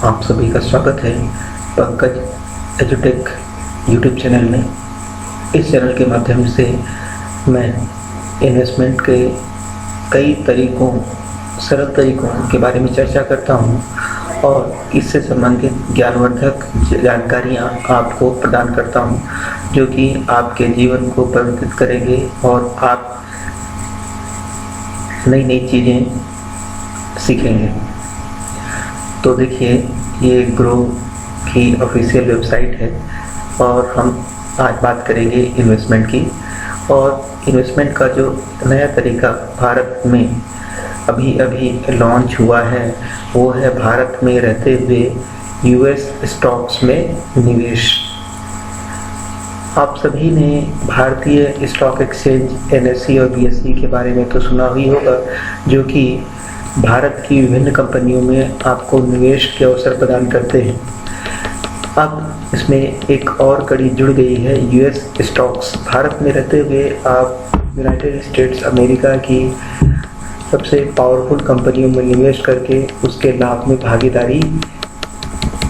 आप सभी का स्वागत है पंकज एजुटेक यूट्यूब चैनल में। इस चैनल के माध्यम से मैं इन्वेस्टमेंट के कई तरीकों, सरल तरीकों के बारे में चर्चा करता हूं और इससे संबंधित ज्ञानवर्धक जानकारियां आपको प्रदान करता हूं, जो कि आपके जीवन को परिवर्तित करेंगे और आप नई नई चीज़ें सीखेंगे। तो देखिए, ये ग्रो की ऑफिशियल वेबसाइट है और हम आज बात करेंगे इन्वेस्टमेंट की। और इन्वेस्टमेंट का जो नया तरीका भारत में अभी अभी लॉन्च हुआ है वो है भारत में रहते हुए यूएस स्टॉक्स में निवेश। आप सभी ने भारतीय स्टॉक एक्सचेंज एनएसई और बीएसई के बारे में तो सुना ही होगा, जो कि भारत की विभिन्न कंपनियों में आपको निवेश के अवसर प्रदान करते हैं। अब इसमें एक और कड़ी जुड़ गई है, यूएस स्टॉक्स। भारत में रहते हुए आप यूनाइटेड स्टेट्स अमेरिका की सबसे पावरफुल कंपनियों में निवेश करके उसके लाभ में भागीदारी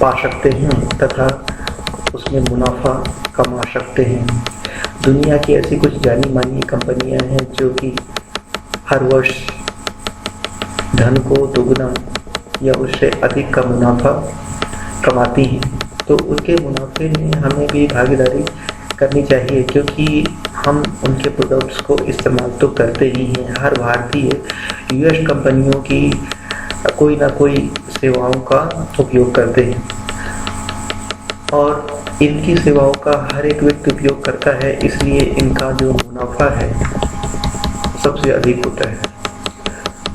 पा सकते हैं तथा उसमें मुनाफा कमा सकते हैं। दुनिया की ऐसी कुछ जानी मानी कंपनियां हैं जो कि हर वर्ष धन को दोगुना या उससे अधिक का मुनाफा कमाती हैं। तो उनके मुनाफे में हमें भी भागीदारी करनी चाहिए, क्योंकि हम उनके प्रोडक्ट्स को इस्तेमाल तो करते ही हैं। हर भारतीय यूएस कंपनियों की कोई ना कोई सेवाओं का उपयोग करते हैं और इनकी सेवाओं का हर एक व्यक्ति उपयोग करता है, इसलिए इनका जो मुनाफा है सबसे अधिक होता है।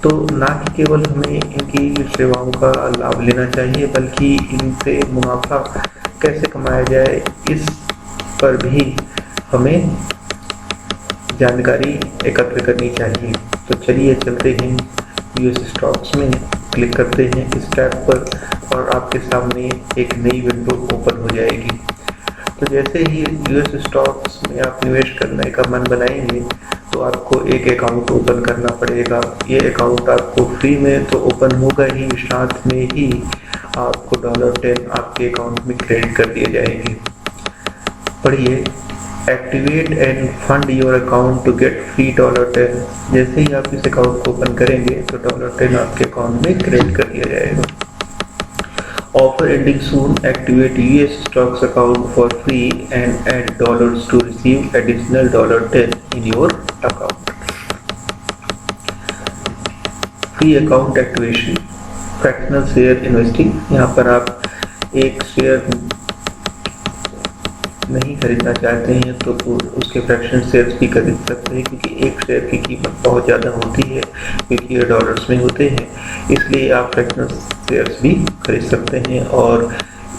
तो ना कि केवल हमें इनकी सेवाओं का लाभ लेना चाहिए, बल्कि इनसे मुनाफा कैसे कमाया जाए इस पर भी हमें जानकारी एकत्र करनी चाहिए। तो चलिए चलते हैं यूएस स्टॉक्स में, क्लिक करते हैं इस टैब पर और आपके सामने एक नई विंडो ओपन हो जाएगी। तो जैसे ही यूएस स्टॉक्स में आप निवेश करने का मन बनाएंगे तो आपको एक अकाउंट ओपन करना पड़ेगा। ये अकाउंट आपको फ्री में तो ओपन होगा ही, साथ में ही आपको $10 आपके अकाउंट में क्रेडिट कर दिए जाएंगे। पढ़िए, activate and fund your account to get free $10। जैसे ही आप इस अकाउंट को ओपन करेंगे तो $10 आपके अकाउंट में क्रेडिट कर दिया जाएगा। Offer ending soon. Activate US stocks account for free and add dollars to receive additional $10 in your account. Free account activation. Fractional share investing. यहाँ पर आप एक शेयर नहीं खरीदना चाहते हैं तो उसके फ्रैक्शन शेयर्स भी खरीद सकते हैं, क्योंकि एक शेयर की कीमत बहुत ज़्यादा होती है, क्योंकि ये डॉलर्स में होते हैं। इसलिए आप फ्रैक्शनल शेयर्स भी खरीद सकते हैं और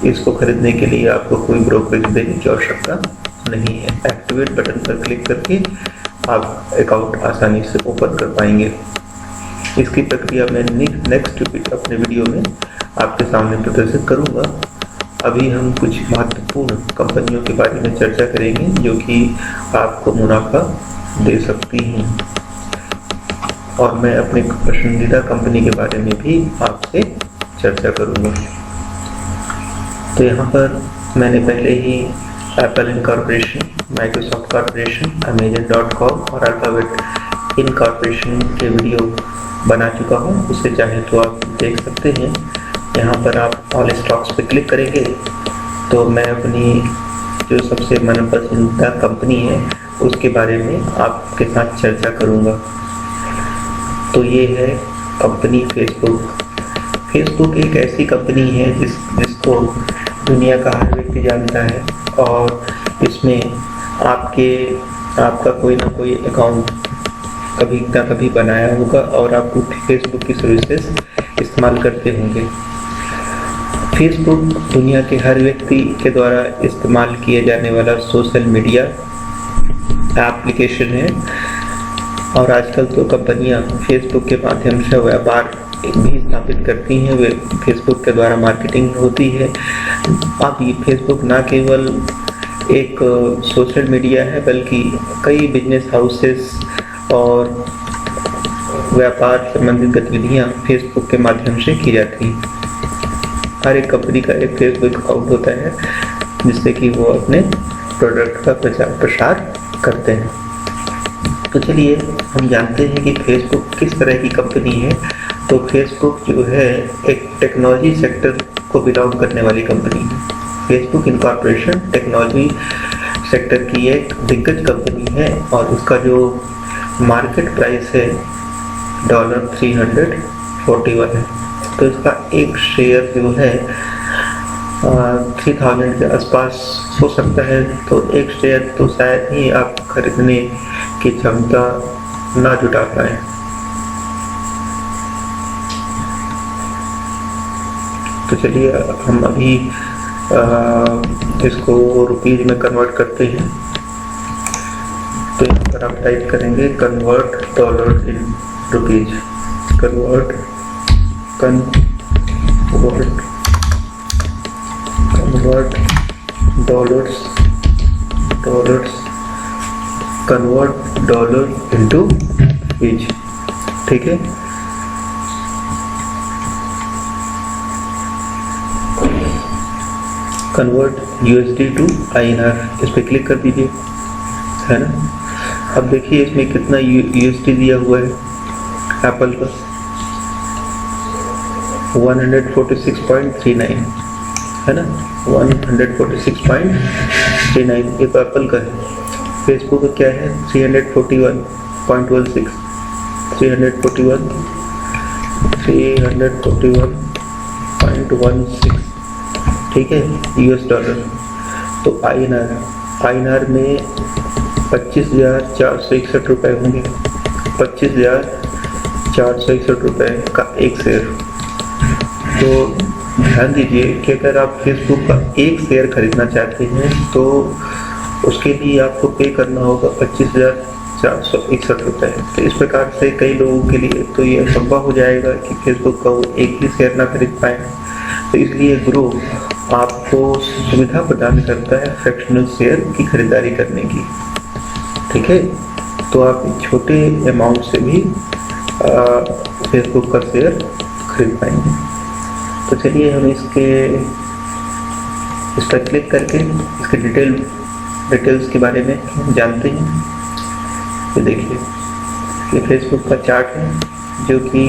इसको खरीदने के लिए आपको कोई ब्रोकरेज देने की आवश्यकता नहीं है। एक्टिवेट बटन पर क्लिक करके आप अकाउंट आसानी से ओपन कर पाएंगे। इसकी प्रक्रिया मैं नेक्स्ट अपने वीडियो में आपके सामने प्रदर्शित करूँगा। अभी हम कुछ महत्वपूर्ण कंपनियों के बारे में चर्चा करेंगे जो कि आपको मुनाफा दे सकती हैं, और मैं अपने पसंदीदा कंपनी के बारे में भी आपसे चर्चा करूंगा। तो यहाँ पर मैंने पहले ही Apple incorporation, Microsoft corporation, Amazon.com और अल्फाबेट इनकॉर्पोरेशन के वीडियो बना चुका हूँ, उसे चाहे तो आप देख सकते हैं। यहाँ पर आप ऑल स्टॉक्स पे क्लिक करेंगे तो मैं अपनी जो सबसे मनपसंदीदा कंपनी है उसके बारे में आपके साथ चर्चा करूँगा। तो ये है कंपनी फेसबुक। फेसबुक एक ऐसी कंपनी है जिसको दुनिया का हर व्यक्ति जानता है, और इसमें आपका कोई ना कोई अकाउंट कभी ना कभी बनाया होगा और आप फेसबुक की सर्विसेज इस्तेमाल करते होंगे। फेसबुक दुनिया के हर व्यक्ति के द्वारा इस्तेमाल किए जाने वाला सोशल मीडिया एप्लीकेशन है, और आजकल तो कंपनियां फेसबुक के माध्यम से व्यापार भी स्थापित करती हैं। वे फेसबुक के द्वारा मार्केटिंग होती है। अब ये फेसबुक ना केवल एक सोशल मीडिया है, बल्कि कई बिजनेस हाउसेस और व्यापार संबंधित गतिविधियां फेसबुक के माध्यम से की जाती हैं। हर एक कंपनी का एक फेसबुक अकाउंट होता है जिससे कि वो अपने प्रोडक्ट का प्रचार प्रसार करते हैं। तो चलिए हम जानते हैं कि फेसबुक किस तरह की कंपनी है। तो फेसबुक जो है एक टेक्नोलॉजी सेक्टर को बिलोंग करने वाली कंपनी है। फेसबुक इनकॉर्पोरेशन टेक्नोलॉजी सेक्टर की एक दिग्गज कंपनी है और उसका जो मार्केट प्राइस है $341 है। तो इसका एक शेयर जो है 3000 के आसपास हो सकता है। तो एक शेयर तो शायद ही आप खरीदने की क्षमता ना जुटा पाए। तो चलिए हम अभी इसको रुपीज में कन्वर्ट करते हैं। तो यहाँ पर आप टाइप करेंगे convert dollar in rupees, convert dollars convert dollar into rupees. ठीक है, कन्वर्ट USD टू INR, इस पर क्लिक कर दीजिए, है ना। अब देखिए इसमें कितना USD दिया हुआ है एप्पल का, 146.39 है ना, 146.39 ये तो एप्पल का है। फेसबुक का क्या है 341.16, 341.16, ठीक है, US डॉलर। तो INR में 25,461 रुपये होंगे, 25,461 रुपये का एक शेयर। तो ध्यान दीजिए कि अगर आप फेसबुक का एक शेयर खरीदना चाहते हैं तो उसके लिए आपको पे करना होगा 25,461 रुपये। तो इस प्रकार से कई लोगों के लिए तो ये संभव हो जाएगा कि फेसबुक का वो एक ही शेयर ना खरीद पाए। तो इसलिए ग्रुप आपको सुविधा प्रदान करता है फ्रैक्शनल शेयर की खरीदारी करने की। ठीक है, तो आप छोटे अमाउंट से भी फेसबुक का शेयर खरीद पाएंगे। तो चलिए हम इस पर क्लिक करके इसके डिटेल्स के बारे में जानते हैं। तो देखिए ये फेसबुक का चार्ट है जो कि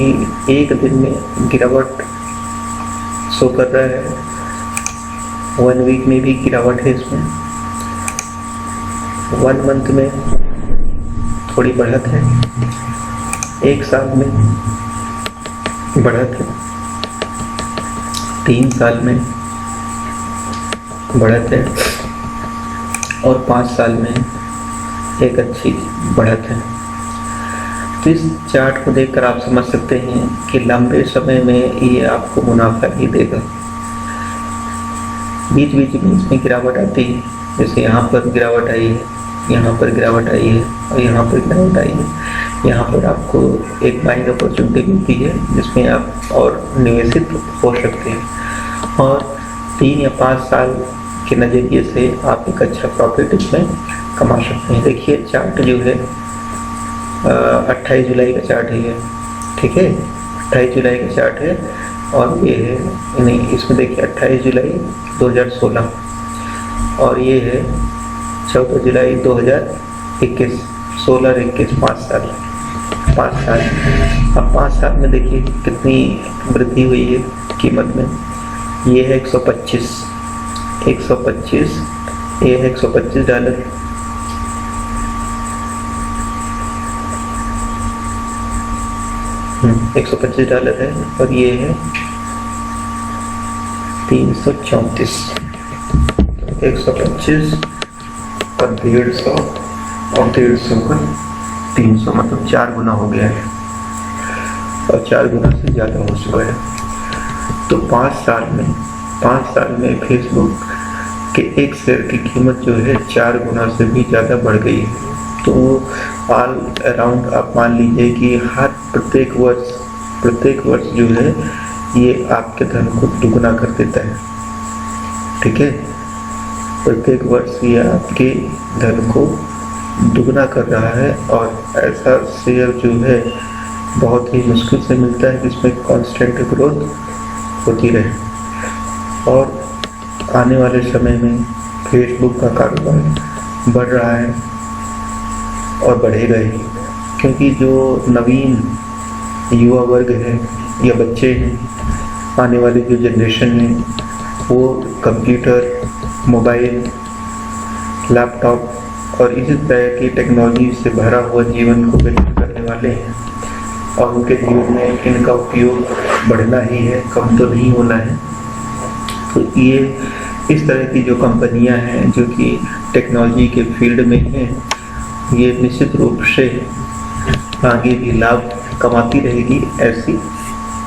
एक दिन में गिरावट शो कर रहा है, 1 वीक में भी गिरावट है इसमें, 1 मंथ में थोड़ी बढ़त है, 1 साल में बढ़त है, 3 साल में बढ़त है और 5 साल में एक अच्छी बढ़त है। तो इस चार्ट को देखकर आप समझ सकते हैं कि लंबे समय में ये आपको मुनाफा ही देगा। बीच बीच में इसमें गिरावट आती है, जैसे यहाँ पर गिरावट आई है, यहाँ पर गिरावट आई है और यहाँ पर गिरावट आई है। यहाँ पर आपको एक बाइंग अपॉर्चुनिटी मिलती है जिसमें आप और निवेशित हो सकते हैं और 3 या 5 साल के नज़रिए से आप एक अच्छा प्रॉफिट इसमें कमा सकते हैं। देखिए चार्ट जो है 28 जुलाई का चार्ट है ये, ठीक है, 28 जुलाई का चार्ट है और ये है नहीं, इसमें देखिए 28 जुलाई 2016 और ये है 14 जुलाई 2021, 16 और 21, 5 साल। अब 5 साल में देखिए कितनी वृद्धि हुई है कीमत में। ये है 125, ये है $125, $125 है और ये है 334, 125 और 150 और 150 का 300, मतलब 4 गुना हो गया है और 4 गुना से ज़्यादा हो चुका है। तो 5 साल में फेसबुक के एक शेयर की कीमत जो है 4 गुना से भी ज़्यादा बढ़ गई है। तो ऑल अराउंड आप मान लीजिए कि हर प्रत्येक वर्ष जो है ये आपके धन को दुगना कर देता है। ठीक है, प्रत्येक वर्ष ये आपके धन को दुगना कर रहा है और ऐसा शेयर जो है बहुत ही मुश्किल से मिलता है जिसमें कांस्टेंट ग्रोथ होती रहे। और आने वाले समय में फेसबुक का कारोबार बढ़ रहा है और बढ़ेगा ही, क्योंकि जो नवीन युवा वर्ग है या बच्चे हैं, आने वाली जो जनरेशन है, वो कंप्यूटर, मोबाइल, लैपटॉप और इसी तरह की टेक्नोलॉजी से भरा हुआ जीवन को व्यतीत करने वाले हैं और उनके जीवन में इनका उपयोग बढ़ना ही है, कम तो नहीं होना है। तो ये इस तरह की जो कंपनियां हैं जो कि टेक्नोलॉजी के फील्ड में हैं, ये निश्चित रूप से आगे भी लाभ कमाती रहेगी, ऐसी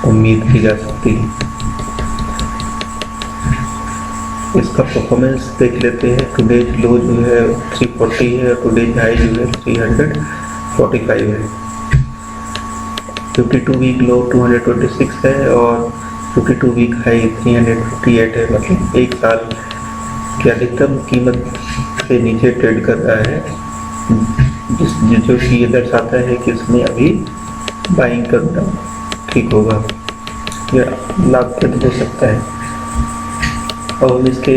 उम्मीद की जा सकती है। इसका परफॉर्मेंस देख लेते हैं। टुडेज लो जो है 340 है, टुडेज हाई जो है 345 है। 52 वीक लो 226 है और 52 वीक हाई 358 है। मतलब एक साल की अधिकतम कीमत से नीचे ट्रेड कर रहा है, जो कि ये दर्शाता है कि इसमें अभी बाइंग करना ठीक होगा या लाभप्रद हो सकता है। और हम इसके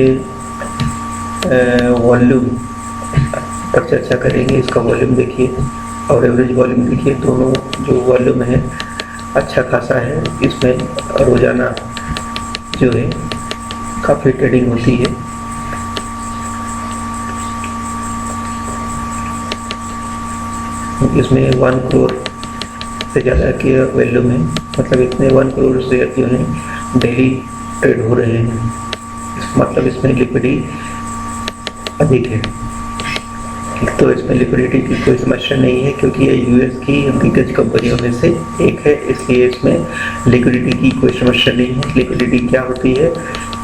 वॉल्यूम पर चर्चा करेंगे। इसका वॉल्यूम देखिए और एवरेज वॉल्यूम देखिए, दोनों जो वॉल्यूम है अच्छा खासा है। इसमें रोजाना जो है काफ़ी ट्रेडिंग होती है। इसमें 1 करोड़ से ज़्यादा के वॉल्यूम है, मतलब इतने 1 करोड़ शेयर जो है डेली ट्रेड हो रहे हैं। मतलब इसमें लिक्विडिटी अधिक है। तो इसमें लिक्विडिटी की कोई समस्या नहीं है, क्योंकि ये यूएस की दिग्गज कंपनियों में से एक है, इसलिए इसमें लिक्विडिटी की कोई समस्या नहीं है। लिक्विडिटी क्या होती है,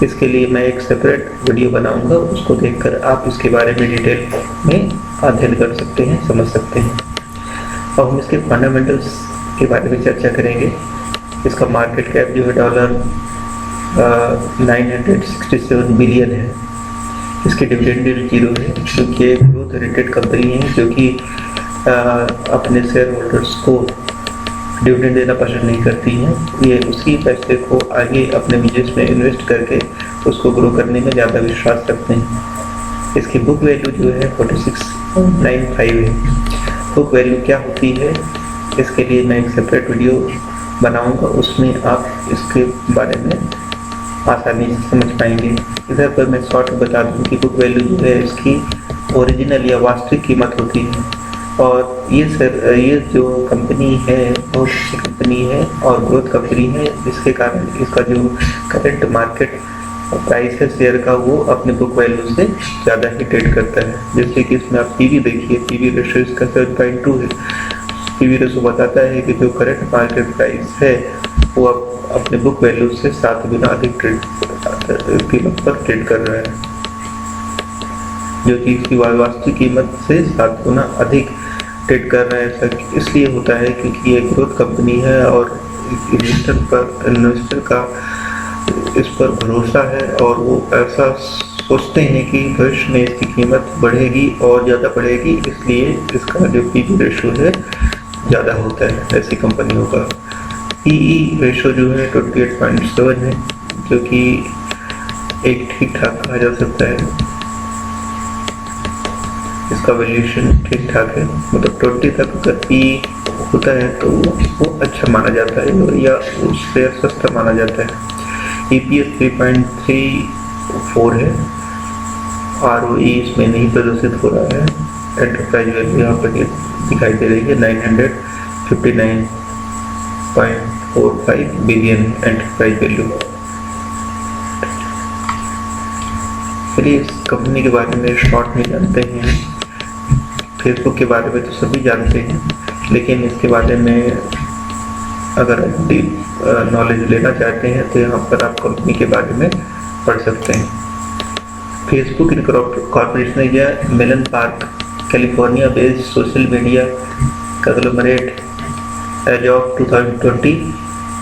इसके लिए मैं एक सेपरेट वीडियो बनाऊंगा, उसको देखकर आप इसके बारे में डिटेल में अध्ययन कर सकते हैं, समझ सकते हैं। अब हम इसके फंडामेंटल्स के बारे में चर्चा करेंगे। इसका मार्केट कैप जो है $967 बिलियन है। इसकी डिविडेंड रेट 0 है, क्योंकि एक ग्रोथ रेटेड कंपनी है जो कि अपने शेयर होल्डर्स को डिविडेंड देना पसंद नहीं करती है। ये उसी पैसे को आगे अपने बिजनेस में इन्वेस्ट करके उसको ग्रो करने में ज़्यादा विश्वास रखते हैं। इसकी बुक वैल्यू जो है 46.95 है। बुक वैल्यू क्या होती है, इसके लिए मैं एक सेपरेट वीडियो बनाऊंगा, उसमें आप इसके बारे में आसानी से समझ पाएंगे। इधर पर मैं शॉर्ट में बता दूं कि बुक वैल्यू जो है इसकी ओरिजिनल या वास्तविक कीमत होती है। और ये जो कंपनी है बहुत अच्छी कंपनी है और ग्रोथ कंपनी है, जिसके कारण इसका जो करंट मार्केट प्राइस है शेयर का, वो अपने बुक वैल्यू से ज़्यादा ही ट्रेड करता है। जैसे कि इसमें आप पीवी देखिए, पीवी रेशो इसका 7.2 है। पीवी रेशो बताता है कि जो करंट मार्केट प्राइस है वो अपने बुक वैल्यू से 7 गुना अधिक कीमत पर ट्रेड कर रहा है, जो कि इसकी वास्तविक कीमत से 7 गुना अधिक ट्रेड कर रहा है। ऐसा इसलिए होता है क्योंकि ये ग्रोथ कंपनी है और इन्वेस्टर का इस पर भरोसा है और वो ऐसा सोचते हैं कि भविष्य में इसकी कीमत बढ़ेगी और ज़्यादा बढ़ेगी, इसलिए इसका जो पीवी रेशो है ज़्यादा होता है ऐसी कंपनियों का। पीई रेशो जो है 28.7 है, जो कि एक ठीक ठाक कहा जा सकता है। इसका वैल्यूएशन ठीक ठाक है, मतलब 20 तक अगर पी होता है तो वो अच्छा माना जाता है या उससे सस्ता माना जाता है। EPS 3.34 है। ROE इसमें नहीं प्रदर्शित हो रहा है। एंटरप्राइज वैल्यू यहाँ पर दिखाई दे रही है 959.45 बिलियन एंटरप्राइज वैल्यू। चलिए इस कंपनी के बारे में शॉर्ट में जानते हैं। फेसबुक के बारे में तो सभी जानते हैं, लेकिन इसके बारे में अगर आप डीप नॉलेज लेना चाहते हैं तो यहाँ पर आप कंपनी के बारे में पढ़ सकते हैं। फेसबुक कॉर्पोरेशन या Menlo park California based social media conglomerate. As of 2020,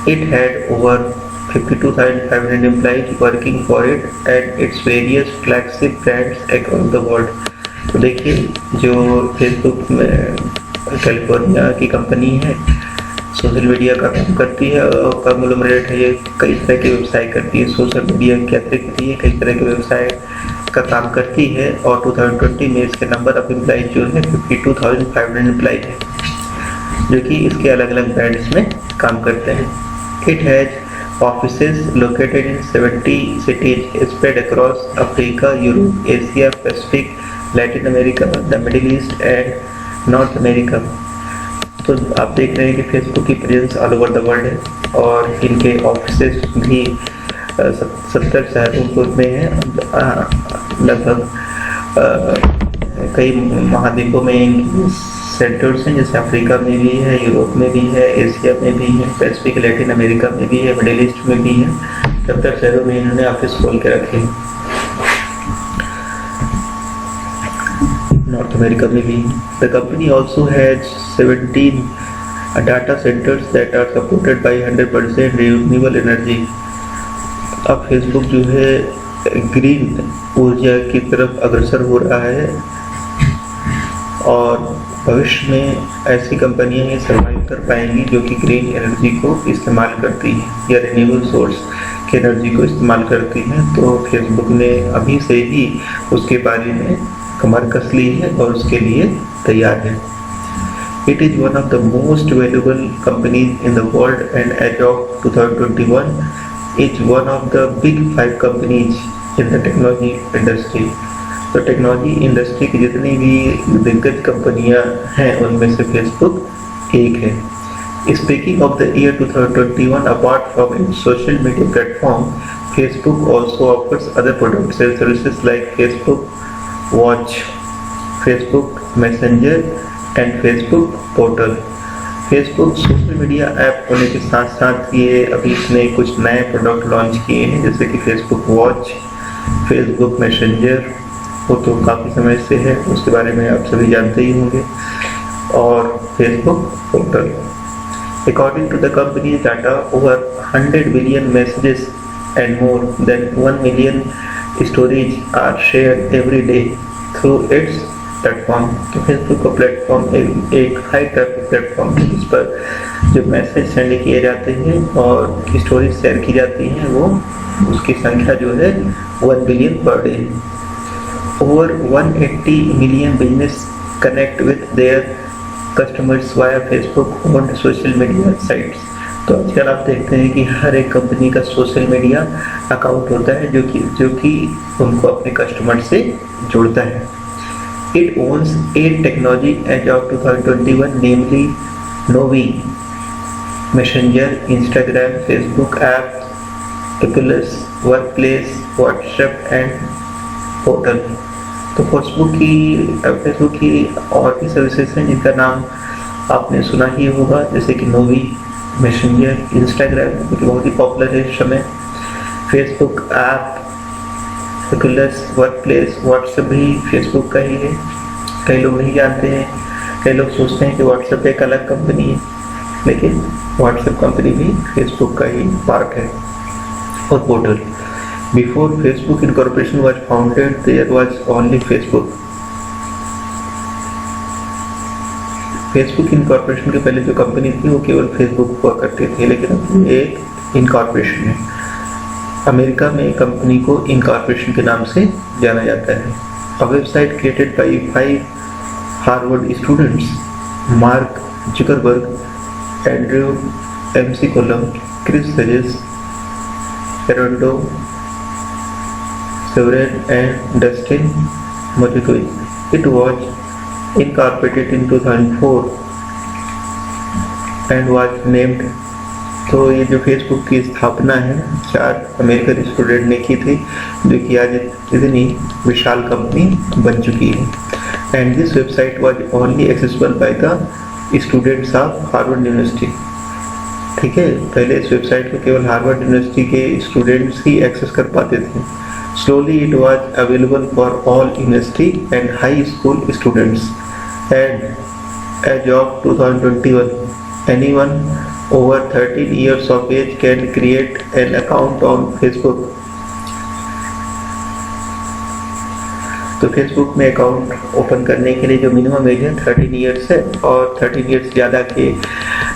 it had over 52,500 employees working for it and its various flagship brands across the world. तो देखिए जो फेसबुक में कैलिफोर्निया की कंपनी है, सोशल मीडिया का काम करती है और कॉन्ग्लोमरेट है, ये कई तरह के व्यवसाय करती है। सोशल मीडिया के अतिरिक्त ये कई तरह के व्यवसाय का काम करती है और 2020 में इसके नंबर ऑफ एम्प्लॉइज जो है 52,500 एम्प्लॉइज है, जो कि इसके अलग अलग ब्रांड्स में काम करते हैं। It has offices located in 70 cities spread across Africa, Europe, Asia, Pacific, Latin America, the middle east and north America. तो आप देख रहे हैं कि फेसबुक की presence all over the world है और इनके ऑफिसेस भी 70 शहरों में है। लगभग कई महाद्वीपों में इनकी सेंटर्स हैं, जैसे अफ्रीका में भी है, यूरोप में भी है, एशिया में भी है, पैसिफिक लैटिन अमेरिका में भी है, मिडिल ईस्ट में भी है। 70 शहरों में इन्होंने ऑफिस खोल के रखे हैं। नॉर्थ अमेरिका में भी। The company also has 17 data centres that are supported by 100% renewable energy. अब फेसबुक जो है ग्रीन ऊर्जा की तरफ अग्रसर हो रहा है और भविष्य में ऐसी कंपनियां ही सर्वाइव कर पाएंगी जो कि ग्रीन एनर्जी को इस्तेमाल करती हैं या रिन्यूएबल सोर्स की एनर्जी को इस्तेमाल करती हैं। तो फेसबुक ने अभी से ही उसके बारे में कमर कस ली है और उसके लिए तैयार है। It is one of the most valuable companies in the world and as of 2021 is one of the big 5 companies in the technology industry। तो टेक्नोलॉजी इंडस्ट्री की जितनी भी दिग्गज कंपनियां हैं उनमें से फेसबुक एक है। Speaking of the year 2021, apart from its social media platform, Facebook also offers other products and services like Facebook Watch, Facebook Messenger and Facebook portal. Facebook social media app होने के साथ साथ ये अभी इसने कुछ नए प्रोडक्ट लॉन्च किए हैं, जैसे कि फेसबुक वॉच, फेसबुक मैसेंजर, वो तो काफ़ी समय से है, उसके बारे में आप सभी जानते ही होंगे, और Facebook portal. According to the company data, over 100 billion messages and more than 1 million storage are shared every day through its platform. तो फेसबुक का प्लेटफॉर्म एक हाई ट्रैफिक प्लेटफॉर्म है जिस पर जो मैसेज सेंड किए जाते हैं और स्टोरीज शेयर की जाती हैं, वो उसकी संख्या जो है 1 billion per day. Over 180 million business connect with their customers via Facebook owned social media sites. तो आजकल आप देखते हैं कि हर एक कंपनी का सोशल मीडिया अकाउंट होता है जो कि उनको अपने कस्टमर से जोड़ता है। It owns 8 technology as of 2021, namely Novi, Messenger, Instagram, Facebook app, Oculus, Workplace, WhatsApp and Portal। तो फेसबुक की और भी सर्विसेज हैं जिनका नाम आपने सुना ही होगा, जैसे कि नोवी, मैसेंजर, इंस्टाग्राम जो कि बहुत ही पॉपुलर है इस समय, Facebook app, Oculus, workplace, WhatsApp भी फेसबुक का ही है। कई लोग नहीं जानते हैं, कई लोग सोचते हैं कि व्हाट्सएप एक अलग कंपनी है, लेकिन व्हाट्सएप कंपनी भी फेसबुक का ही पार्ट है। और portal, before Facebook incorporation was founded there was only Facebook. Facebook incorporation के पहले जो कंपनी थी वो केवल फेसबुक हुआ करती थी, लेकिन अब एक इनकॉर्पोरेशन है। अमेरिका में कंपनी को इनकॉर्पोरेशन के नाम से जाना जाता है। A website created by 5 Harvard students, Mark Zuckerberg, Andrew McCollum, Chris Hughes, एरोंडो Saverin and Dustin Moskovitz. It was incorporated in 2004 and was named. तो ये जो फेसबुक की स्थापना है 4 अमेरिकन स्टूडेंट ने की थी, जो कि आज इतनी विशाल कंपनी बन चुकी है। And this website was only accessible by the students of Harvard University. ठीक है, पहले इस वेबसाइट को केवल हार्वर्ड यूनिवर्सिटी के स्टूडेंट्स ही एक्सेस कर पाते थे। Slowly it was available for all university and high school students and as of 2021 anyone over 13 years of age can create an account on Facebook। तो फेसबुक में account open करने के लिए जो मिनिमम एज है 13 ईयर्स है, और 13 years ज़्यादा के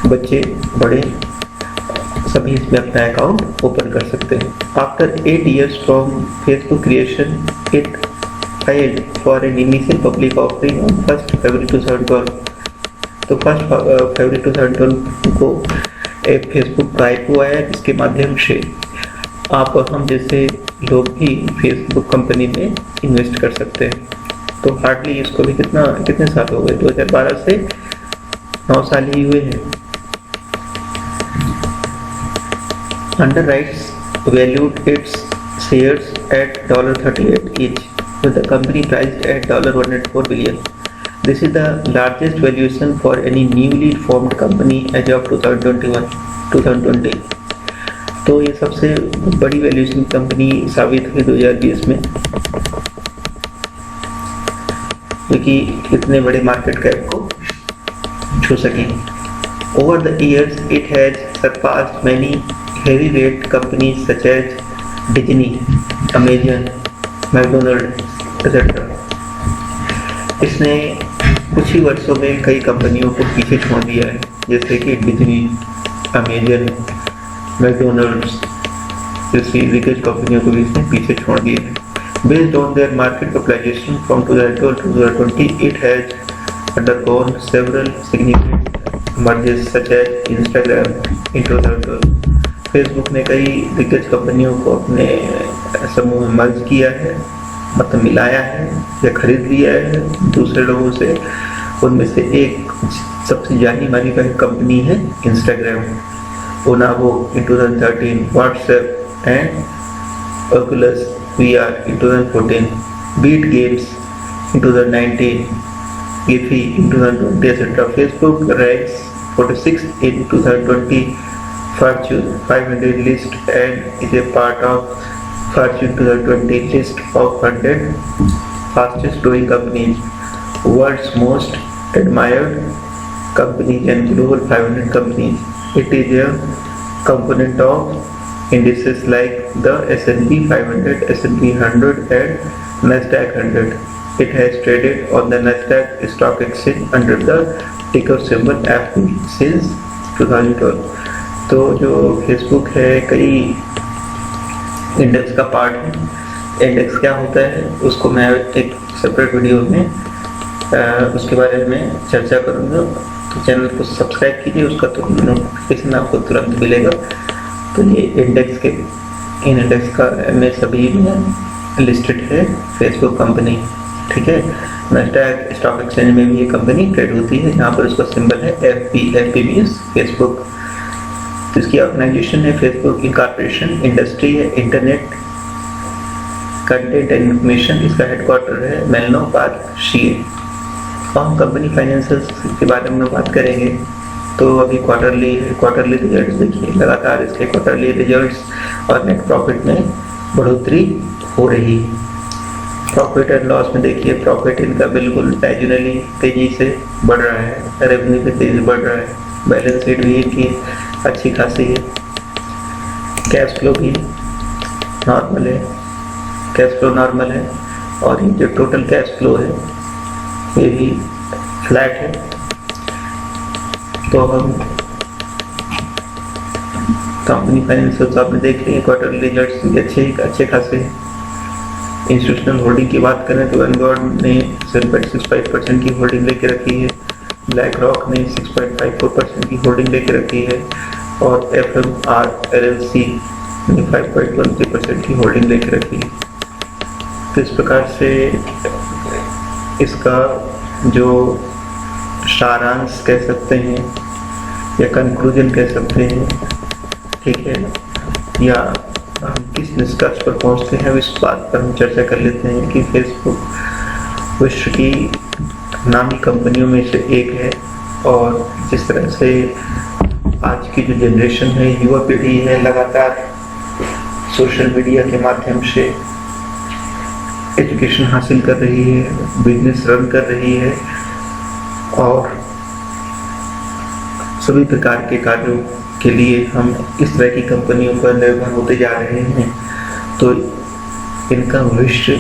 बच्चे बड़े सभी इसमें अपना अकाउंट ओपन कर सकते हैं। After 8 years from Facebook creation it filed for an initial public offering on 1 February 2012। तो 1 February 2012 को एक फेसबुक का IPO आया, जिसके माध्यम से हम जैसे लोग भी फेसबुक कंपनी में इन्वेस्ट कर सकते हैं। तो हार्डली इसको भी कितने साल हो गए, 2012 से 9 साल ही हुए हैं। Underwriters valued its shares at $38 each, with the company priced at $104 billion. This is the largest valuation for any newly formed company as of 2020। तो ये सबसे बड़ी वैल्यूएशन कंपनी साबित हुई 2020 में, क्योंकि इतने बड़े मार्केट कैप को छू सके। Over the years, it has surpassed many heavyweight companies such as Disney, Amazon, McDonald's, etc. इसने कुछ ही वर्षों में कई कंपनियों को पीछे छोड़ दिया है, जैसे कि डिज्नी, अमेजन, मैकडोनल्ड्स जैसी दिग्गज कंपनियों को भी इसने पीछे छोड़ दिया है। Based on their market capitalization from 2012 to 2020, it has undergone several significant mergers such as Instagram in 2012। Facebook ने कई दिग्गज कंपनियों को अपने समूह में मर्ज किया है, मतलब मिलाया है या खरीद लिया है दूसरे लोगों से। उनमें से एक सबसे जानी मानी कंपनी है Instagram, Onavo in 2013, WhatsApp and Oculus VR in 2014, Beat Games in 2019, Giphy in 2020, etc. Facebook ranks 46 in 2020 Fortune 500 list and is a part of Fortune 2020 list of 100 fastest growing companies, world's most admired companies and global 500 companies. It is a component of indices like the S&P 500, S&P 100 and Nasdaq 100. It has traded on the Nasdaq stock exchange under the ticker symbol FB since 2012. तो जो Facebook है कई index का part है। Index क्या होता है उसको मैं एक सेपरेट वीडियो में उसके बारे में चर्चा करूँगा, तो चैनल को सब्सक्राइब कीजिए, उसका तो नोटिफिकेशन आपको तुरंत मिलेगा। तो ये इंडेक्स के इन इंडेक्स का में सभी में लिस्टेड है फेसबुक कंपनी, ठीक है। नैस्डैक स्टॉक एक्सचेंज में भी ये कंपनी ट्रेड होती है, जहाँ पर उसका सिंबल है FB मीन्स फेसबुक। इसकी ऑर्गेनाइजेशन है फेसबुक इनकॉर्पोरेशन, इंडस्ट्री है इंटरनेट कंटेंट एंड इंफॉर्मेशन, इसका हेडक्वार्टर है मेलनो पार्क सीए। और हम कंपनी फाइनेंशियल्स के बारे में बात करेंगे। तो अभी क्वार्टरली रिजल्ट्स देखिए, लगातार इसके क्वार्टरली रिजल्ट्स और नेट प्रॉफिट में बढ़ोतरी हो रही। प्रॉफिट एंड लॉस में देखिए, प्रॉफिट इनका बिल्कुल डायगोनली तेजी से बढ़ रहा है, रेवेन्यू भी तेजी बढ़ रहा है, बैलेंस शीट भी इनकी अच्छी खासी है, कैश फ्लो भी नॉर्मल है, कैश फ्लो नॉर्मल है, और ये जो टोटल कैश फ्लो है ये भी फ्लैट है। तो हम कंपनी फाइनेंशियल्स आपने देख लिए, क्वार्टरली रिजल्ट्स भी अच्छे खासे हैं। इंस्टीट्यूशनल होल्डिंग की बात करें तो वैनगार्ड ने 7.65% की होल्डिंग लेके रखी है, ब्लैक रॉक ने 6.54% की होल्डिंग लेके रखी है, और FMR LLC ने 5.13% की होल्डिंग लेके रखी है। तो इस प्रकार से इसका जो सारांश कह सकते हैं या कंक्लूजन कह सकते हैं, ठीक है, या हम किस निष्कर्ष पर पहुंचते हैं इस बात पर हम चर्चा कर लेते हैं कि फेसबुक विश्व की नामी कंपनियों में से एक है। और जिस तरह से आज की जो जनरेशन है, युवा पीढ़ी है, लगातार सोशल मीडिया के माध्यम से एजुकेशन हासिल कर रही है, बिजनेस रन कर रही है, और सभी प्रकार के कार्यों के लिए हम इस तरह की कंपनियों पर निर्भर होते जा रहे हैं। तो इनका भविष्य